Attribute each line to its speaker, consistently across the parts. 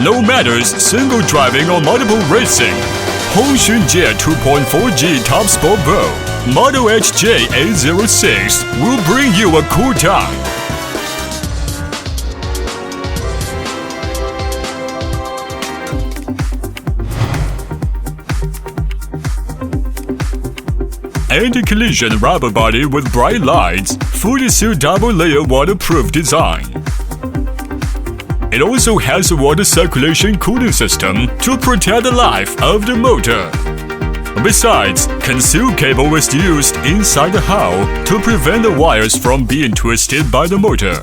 Speaker 1: no matter single driving or multiple racing. Hj806 top sport boat, model Hj806 will bring you a cool time. Anti-collision rubber body with bright lights, fully sealed double-layer waterproof design. It also has a water circulation cooling system to protect the life of the motor. Besides, concealed cable is used inside the hull to prevent the wires from being twisted by the motor.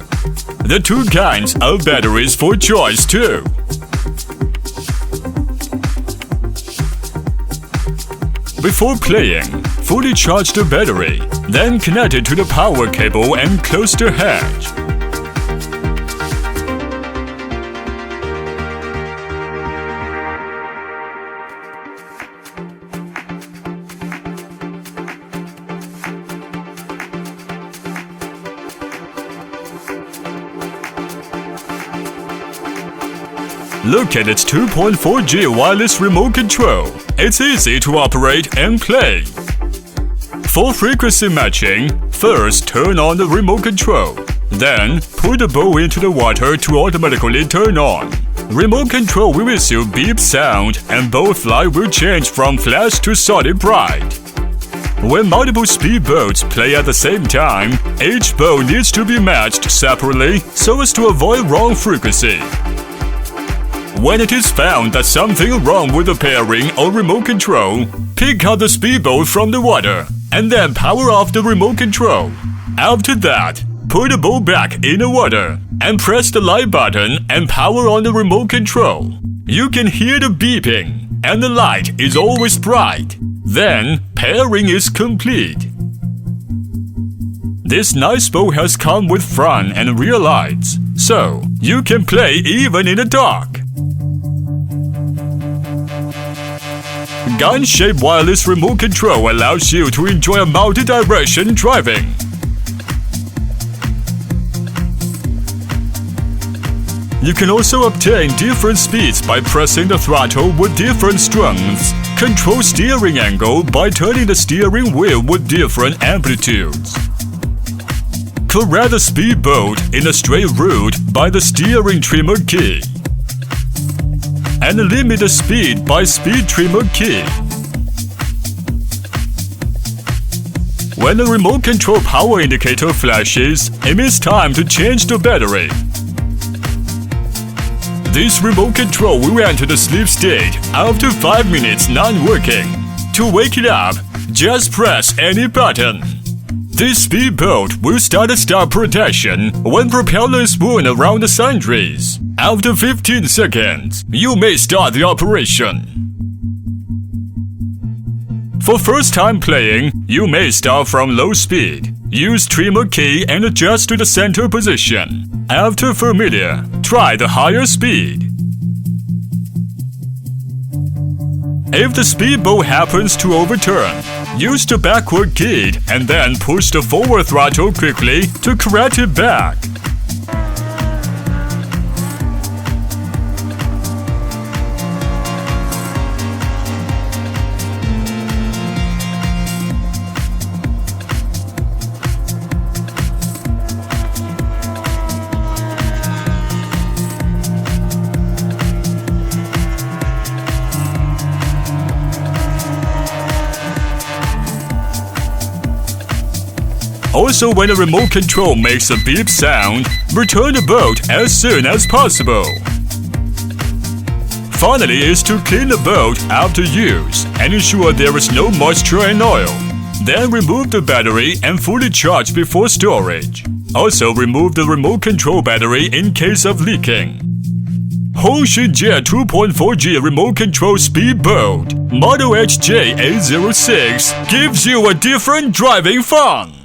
Speaker 1: There are two kinds of batteries for choice too. Before playing, fully charge the battery, then connect it to the power cable and close the hatch. Look at its 2.4G wireless remote control. It's easy to operate and play. For frequency matching, first turn on the remote control. Then, put the boat into the water to automatically turn on. Remote control will issue beep sound and boat light will change from flash to solid bright. When multiple speedboats play at the same time, each boat needs to be matched separately so as to avoid wrong frequency. When it is found that something is wrong with the pairing or remote control, pick out the speedboat from the water and then power off the remote control. After that, put the boat back in the water and press the light button and power on the remote control. You can hear the beeping and the light is always bright. Then, pairing is complete. This nice boat has come with front and rear lights, so you can play even in the dark. Gun-shaped wireless remote control allows you to enjoy multi-direction driving. You can also obtain different speeds by pressing the throttle with different strengths. Control steering angle by turning the steering wheel with different amplitudes. Correct the speedboat in a straight route by the steering trimmer key. And limit the speed by speed trimmer key. When the remote control power indicator flashes, it means time to change the battery. This remote control will enter the sleep state after 5 minutes non-working. To wake it up, just press any button. This speedboat will start a stop protection when propeller is moving around the sundries. After 15 seconds, you may start the operation. For first-time playing, you may start from low speed. Use trimmer key and adjust to the center position. After familiar, try the higher speed. If the speedboat happens to overturn, use the backward key and then push the forward throttle quickly to correct it back. Also, when the remote control makes a beep sound, return the boat as soon as possible. Finally is to clean the boat after use and ensure there is no moisture and oil. Then remove the battery and fully charge before storage. Also remove the remote control battery in case of leaking. Hj806 2.4G remote control speedboat, model Hj806 gives you a different driving fun.